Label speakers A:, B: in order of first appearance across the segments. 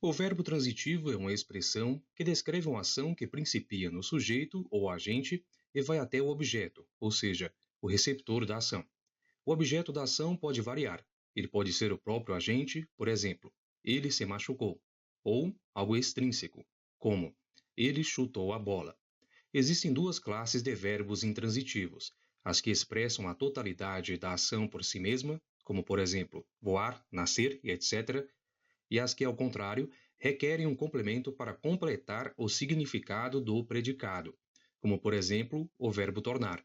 A: O verbo transitivo é uma expressão que descreve uma ação que principia no sujeito ou agente e vai até o objeto, ou seja, o receptor da ação. O objeto da ação pode variar. Ele pode ser o próprio agente, por exemplo, ele se machucou, ou algo extrínseco, como ele chutou a bola. Existem duas classes de verbos intransitivos: as que expressam a totalidade da ação por si mesma, como por exemplo, voar, nascer e etc., e as que, ao contrário, requerem um complemento para completar o significado do predicado, como por exemplo, o verbo tornar,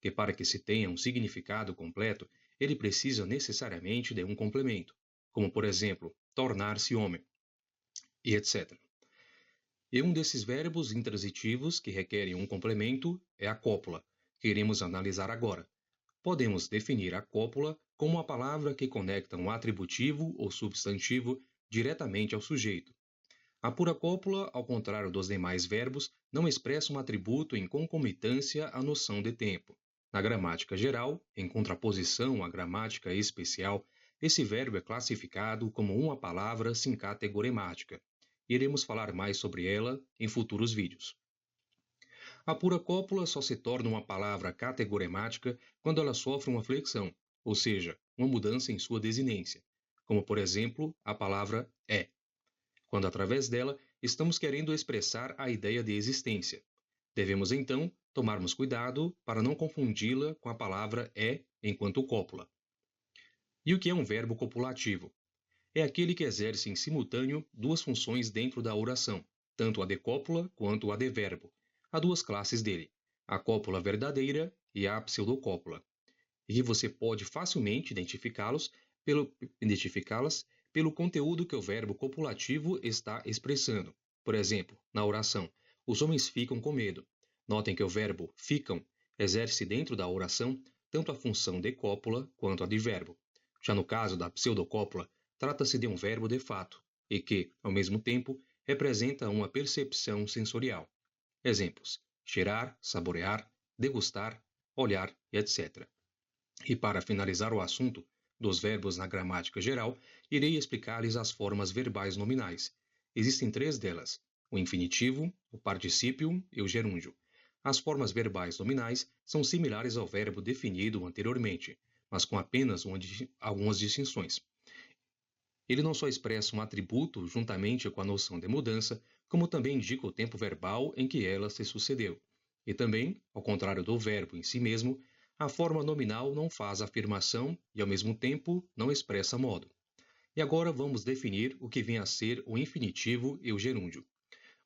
A: que para que se tenha um significado completo, ele precisa necessariamente de um complemento, como por exemplo, tornar-se homem, e etc. E um desses verbos intransitivos que requerem um complemento é a cópula, que iremos analisar agora. Podemos definir a cópula como uma palavra que conecta um atributivo ou substantivo diretamente ao sujeito. A pura cópula, ao contrário dos demais verbos, não expressa um atributo em concomitância à noção de tempo. Na gramática geral, em contraposição à gramática especial, esse verbo é classificado como uma palavra sincategoremática. Iremos falar mais sobre ela em futuros vídeos. A pura cópula só se torna uma palavra categoremática quando ela sofre uma flexão, ou seja, uma mudança em sua desinência, como por exemplo a palavra é, quando através dela estamos querendo expressar a ideia de existência. Devemos então tomarmos cuidado para não confundi-la com a palavra é enquanto cópula. E o que é um verbo copulativo? É aquele que exerce em simultâneo duas funções dentro da oração, tanto a de cópula quanto a de verbo. Há duas classes dele, a cópula verdadeira e a pseudocópula. E você pode facilmente identificá-las pelo conteúdo que o verbo copulativo está expressando. Por exemplo, na oração, os homens ficam com medo. Notem que o verbo ficam exerce dentro da oração tanto a função de cópula quanto a de verbo. Já no caso da pseudocópula, trata-se de um verbo de fato e que, ao mesmo tempo, representa uma percepção sensorial. Exemplos: cheirar, saborear, degustar, olhar, etc. E para finalizar o assunto dos verbos na gramática geral, irei explicar-lhes as formas verbais nominais. Existem três delas: o infinitivo, o particípio e o gerúndio. As formas verbais nominais são similares ao verbo definido anteriormente, mas com apenas algumas distinções. Ele não só expressa um atributo juntamente com a noção de mudança, como também indica o tempo verbal em que ela se sucedeu. E também, ao contrário do verbo em si mesmo, a forma nominal não faz afirmação e, ao mesmo tempo, não expressa modo. E agora vamos definir o que vem a ser o infinitivo e o gerúndio.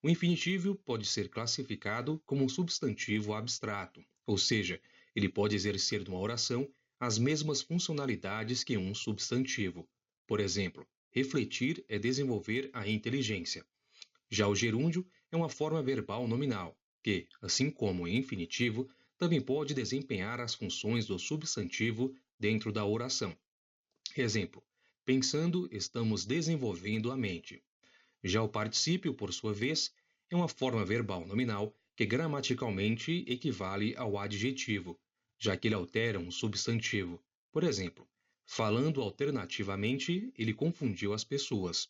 A: O infinitivo pode ser classificado como um substantivo abstrato, ou seja, ele pode exercer numa oração as mesmas funcionalidades que um substantivo. Por exemplo, refletir é desenvolver a inteligência. Já o gerúndio é uma forma verbal nominal, que, assim como o infinitivo, também pode desempenhar as funções do substantivo dentro da oração. Exemplo: pensando, estamos desenvolvendo a mente. Já o particípio, por sua vez, é uma forma verbal nominal que gramaticalmente equivale ao adjetivo, já que ele altera um substantivo. Por exemplo, falando alternativamente, ele confundiu as pessoas.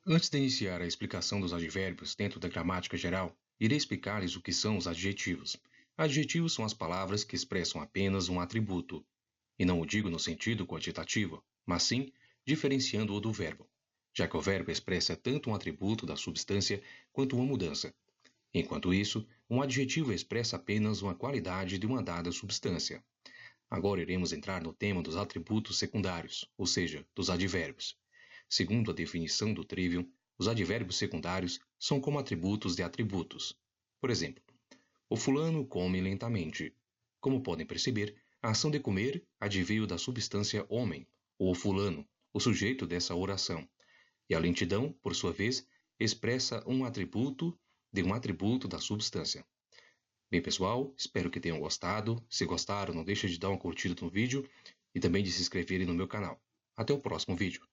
A: Antes de iniciar a explicação dos advérbios dentro da gramática geral, irei explicar-lhes o que são os adjetivos. Adjetivos são as palavras que expressam apenas um atributo, e não o digo no sentido quantitativo, mas sim diferenciando-o do verbo, já que o verbo expressa tanto um atributo da substância quanto uma mudança. Enquanto isso, um adjetivo expressa apenas uma qualidade de uma dada substância. Agora iremos entrar no tema dos atributos secundários, ou seja, dos advérbios. Segundo a definição do Trivium, os advérbios secundários são como atributos de atributos. Por exemplo, o fulano come lentamente. Como podem perceber, a ação de comer adveio da substância homem, ou fulano, o sujeito dessa oração. E a lentidão, por sua vez, expressa um atributo da substância. Bem, pessoal, espero que tenham gostado. Se gostaram, não deixe de dar uma curtida no vídeo e também de se inscreverem no meu canal. Até o próximo vídeo.